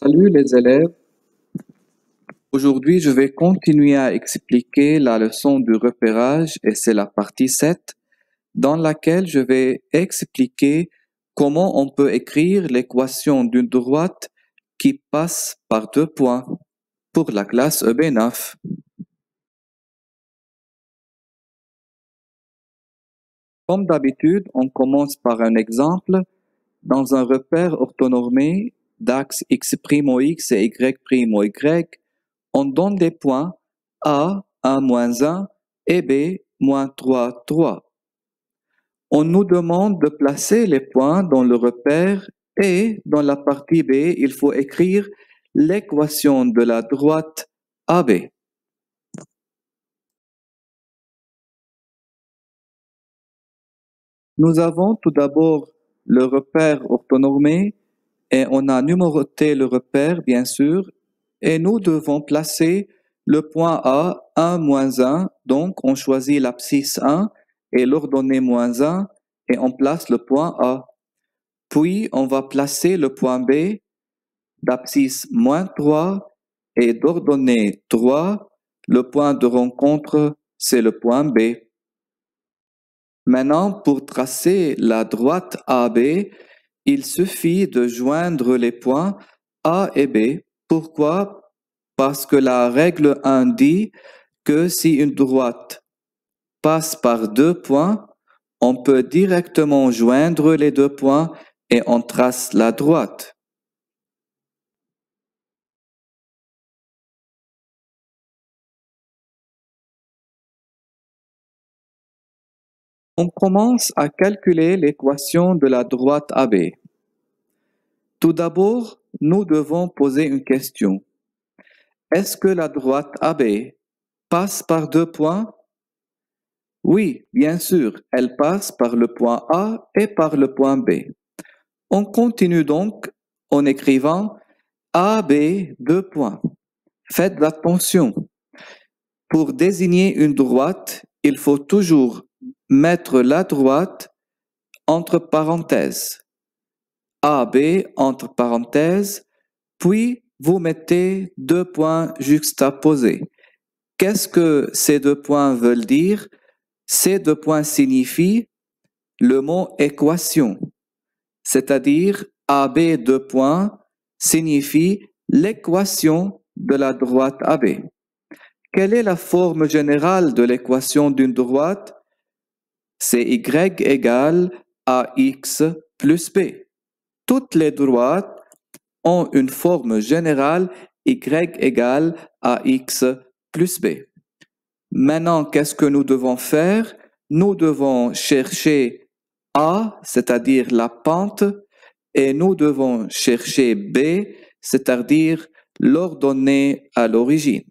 Salut les élèves. Aujourd'hui, je vais continuer à expliquer la leçon du repérage et c'est la partie 7 dans laquelle je vais expliquer comment on peut écrire l'équation d'une droite qui passe par 2 points pour la classe EB9. Comme d'habitude, on commence par un exemple. Dans un repère orthonormé d'axe x' au x et y' au y, on donne des points A, 1-1 et B, -3, 3. On nous demande de placer les points dans le repère et dans la partie B, il faut écrire l'équation de la droite AB. Nous avons tout d'abord le repère orthonormé et on a numéroté le repère, bien sûr, et nous devons placer le point A, 1-1, donc on choisit l'abscisse 1 et l'ordonnée -1 et on place le point A. Puis on va placer le point B d'abscisse -3 et d'ordonnée 3. Le point de rencontre, c'est le point B. Maintenant, pour tracer la droite AB, il suffit de joindre les points A et B. Pourquoi? Parce que la règle 1 dit que si une droite passe par 2 points, on peut directement joindre les 2 points et on trace la droite. On commence à calculer l'équation de la droite AB. Tout d'abord, nous devons poser une question. Est-ce que la droite AB passe par 2 points? Oui, bien sûr, elle passe par le point A et par le point B. On continue donc en écrivant AB 2 points. Faites attention. Pour désigner une droite, il faut toujours mettre la droite entre parenthèses. AB entre parenthèses, puis vous mettez 2 points juxtaposés. Qu'est-ce que ces 2 points veulent dire? Ces 2 points signifient le mot équation, c'est-à-dire AB 2 points signifie l'équation de la droite AB. Quelle est la forme générale de l'équation d'une droite? C'est y égale ax plus b. Toutes les droites ont une forme générale y égale ax plus b. Maintenant, qu'est-ce que nous devons faire? Nous devons chercher A, c'est-à-dire la pente, et nous devons chercher B, c'est-à-dire l'ordonnée à l'origine.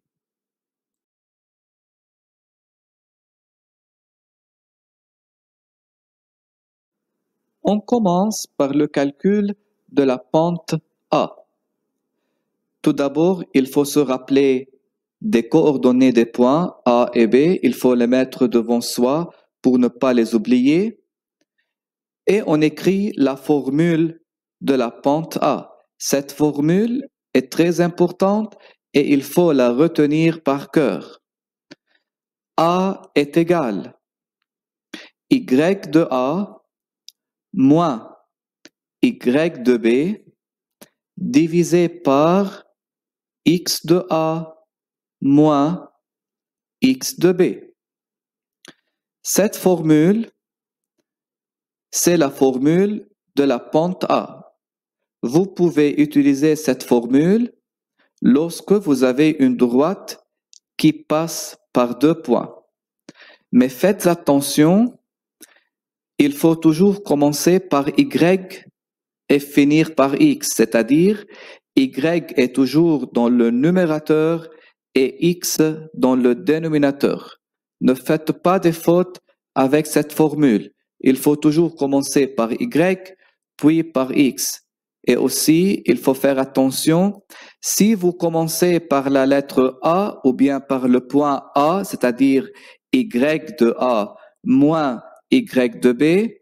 On commence par le calcul de la pente A. Tout d'abord, il faut se rappeler des coordonnées des points A et B. Il faut les mettre devant soi pour ne pas les oublier. Et on écrit la formule de la pente A. Cette formule est très importante et il faut la retenir par cœur. A est égal Y de A moins Y de B divisé par X de A moins X de B. Cette formule, c'est la formule de la pente A. Vous pouvez utiliser cette formule lorsque vous avez une droite qui passe par 2 points. Mais faites attention, il faut toujours commencer par Y et finir par X, c'est-à-dire Y est toujours dans le numérateur et X dans le dénominateur. Ne faites pas de fautes avec cette formule. Il faut toujours commencer par Y, puis par X. Et aussi, il faut faire attention, si vous commencez par la lettre A ou bien par le point A, c'est-à-dire Y de A moins Y de B,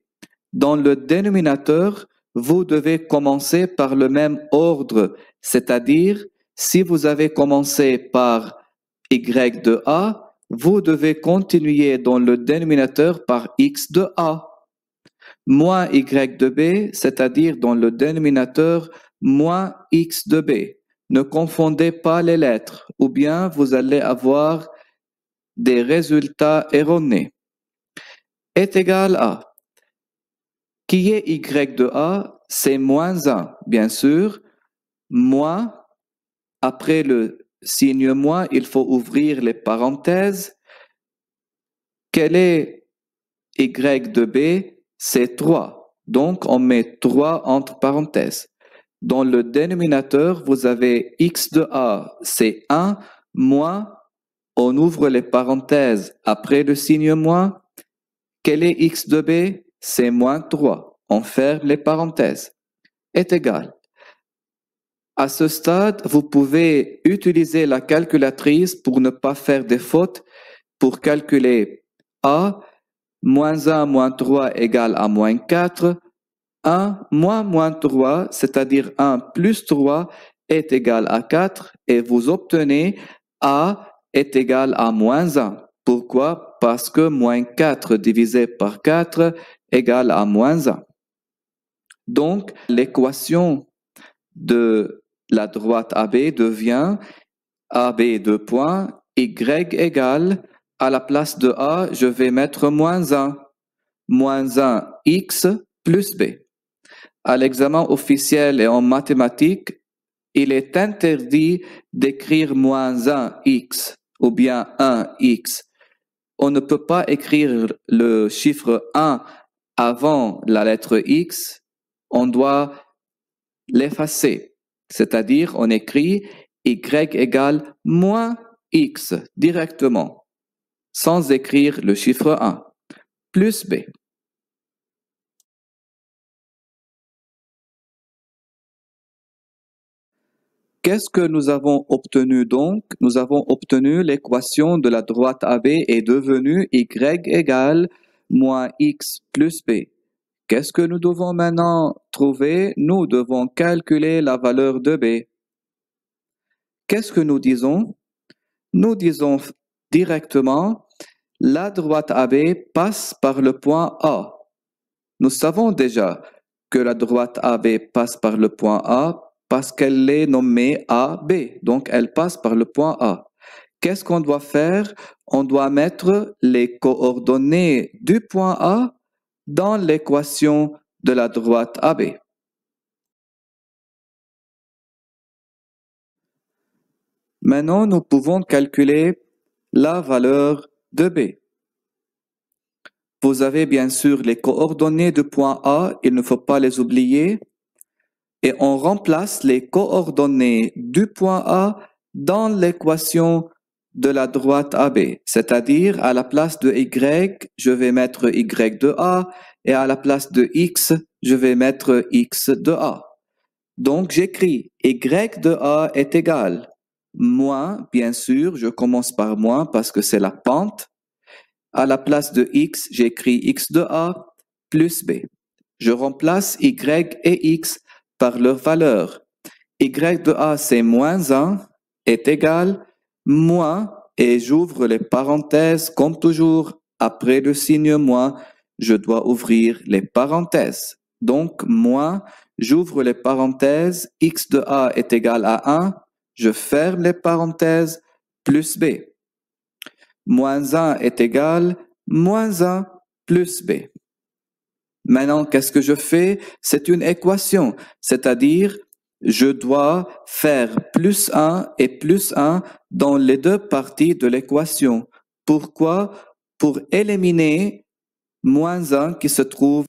dans le dénominateur, vous devez commencer par le même ordre, c'est-à-dire si vous avez commencé par y de a, vous devez continuer dans le dénominateur par x de a. Moins y de b, c'est-à-dire dans le dénominateur moins x de b. Ne confondez pas les lettres, ou bien vous allez avoir des résultats erronés. Est égal à. Qui est y de a? C'est moins 1, bien sûr. Moins, après le signe moins, il faut ouvrir les parenthèses. Quel est y de b? C'est 3. Donc, on met 3 entre parenthèses. Dans le dénominateur, vous avez x de a, c'est 1, moins, on ouvre les parenthèses après le signe moins. Quel est x de b? C'est moins 3. On ferme les parenthèses. Est égal. À ce stade, vous pouvez utiliser la calculatrice pour ne pas faire des fautes pour calculer a, moins 1 moins 3 égale à moins 4. 1 moins 3, c'est-à-dire 1 plus 3, est égal à 4 et vous obtenez a est égal à moins 1. Pourquoi? Parce que moins 4 divisé par 4 égale à moins 1. Donc, l'équation de la droite AB devient AB 2 points, Y égale, à la place de A, je vais mettre moins 1. Moins 1 X plus B. À l'examen officiel et en mathématiques, il est interdit d'écrire moins 1 X ou bien 1 X. On ne peut pas écrire le chiffre 1 avant la lettre X. On doit l'effacer. C'est-à-dire, on écrit Y égale moins X directement, sans écrire le chiffre 1, plus B. Qu'est-ce que nous avons obtenu donc? Nous avons obtenu l'équation de la droite AB est devenue Y égale moins X plus B. Qu'est-ce que nous devons maintenant trouver? Nous devons calculer la valeur de B. Qu'est-ce que nous disons? Nous disons directement, la droite AB passe par le point A. Nous savons déjà que la droite AB passe par le point A parce qu'elle est nommée AB, donc elle passe par le point A. Qu'est-ce qu'on doit faire? On doit mettre les coordonnées du point A dans l'équation de la droite AB. Maintenant, nous pouvons calculer la valeur de B. Vous avez bien sûr les coordonnées du point A, il ne faut pas les oublier. Et on remplace les coordonnées du point A dans l'équation de la droite AB. C'est-à-dire, à la place de Y, je vais mettre Y de A, et à la place de X, je vais mettre X de A. Donc, j'écris Y de A est égal. Moins, bien sûr, je commence par moins parce que c'est la pente. À la place de X, j'écris X de A plus B. Je remplace Y et X par leur valeur. Y de A, c'est moins 1, est égal, moins, et j'ouvre les parenthèses comme toujours. Après le signe moins, je dois ouvrir les parenthèses. Donc, moins, j'ouvre les parenthèses, X de A est égal à 1, je ferme les parenthèses, plus B. Moins 1 est égal, moins 1 plus B. Maintenant, qu'est-ce que je fais? C'est une équation, c'est-à-dire je dois faire plus 1 et plus 1 dans les deux parties de l'équation. Pourquoi? Pour éliminer moins 1 qui se trouve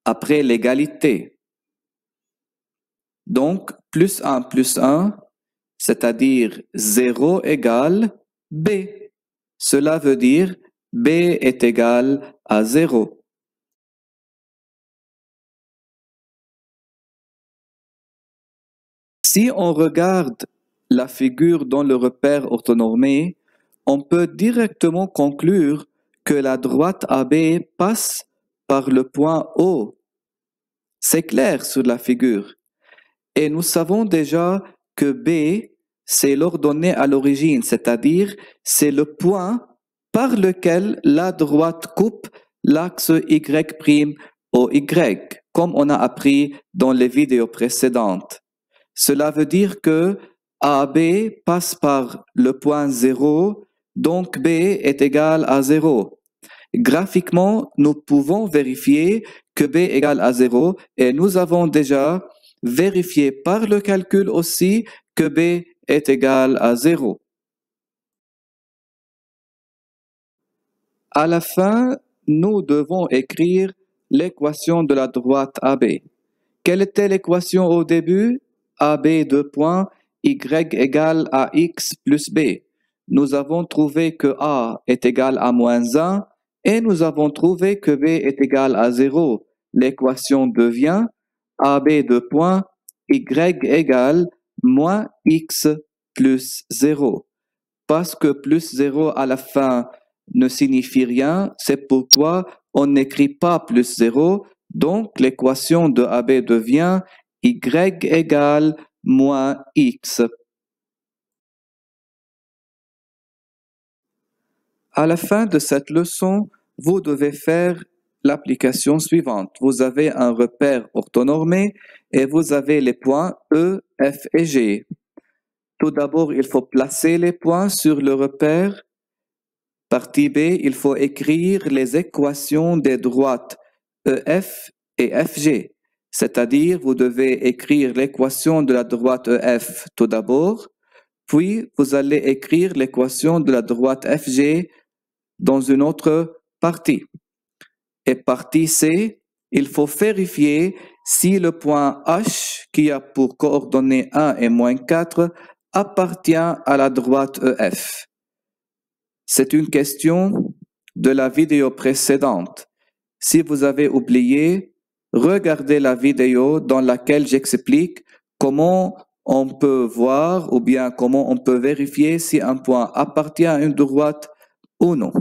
après l'égalité. Donc, plus 1, c'est-à-dire 0 égale B. Cela veut dire B est égal à 0. Si on regarde la figure dans le repère orthonormé, on peut directement conclure que la droite AB passe par le point O. C'est clair sur la figure. Et nous savons déjà que B, c'est l'ordonnée à l'origine, c'est-à-dire c'est le point par lequel la droite coupe l'axe Y' au Y, comme on a appris dans les vidéos précédentes. Cela veut dire que AB passe par le point 0, donc B est égal à 0. Graphiquement, nous pouvons vérifier que B égale à 0 et nous avons déjà vérifié par le calcul aussi que B est égal à 0. À la fin, nous devons écrire l'équation de la droite AB. Quelle était l'équation au début? AB y égale à x plus b. Nous avons trouvé que a est égal à moins 1 et nous avons trouvé que b est égal à 0. L'équation devient AB y égale moins x plus 0. Parce que plus 0 à la fin ne signifie rien, c'est pourquoi on n'écrit pas plus 0. Donc l'équation de AB devient y égale moins x. À la fin de cette leçon, vous devez faire l'application suivante. Vous avez un repère orthonormé et vous avez les points E, F et G. Tout d'abord, il faut placer les points sur le repère. Partie B, il faut écrire les équations des droites EF et FG. C'est-à-dire, vous devez écrire l'équation de la droite EF tout d'abord, puis vous allez écrire l'équation de la droite FG dans une autre partie. Et partie C, il faut vérifier si le point H, qui a pour coordonnées 1 et moins 4, appartient à la droite EF. C'est une question de la vidéo précédente. Si vous avez oublié, regardez la vidéo dans laquelle j'explique comment on peut voir ou bien comment on peut vérifier si un point appartient à une droite ou non.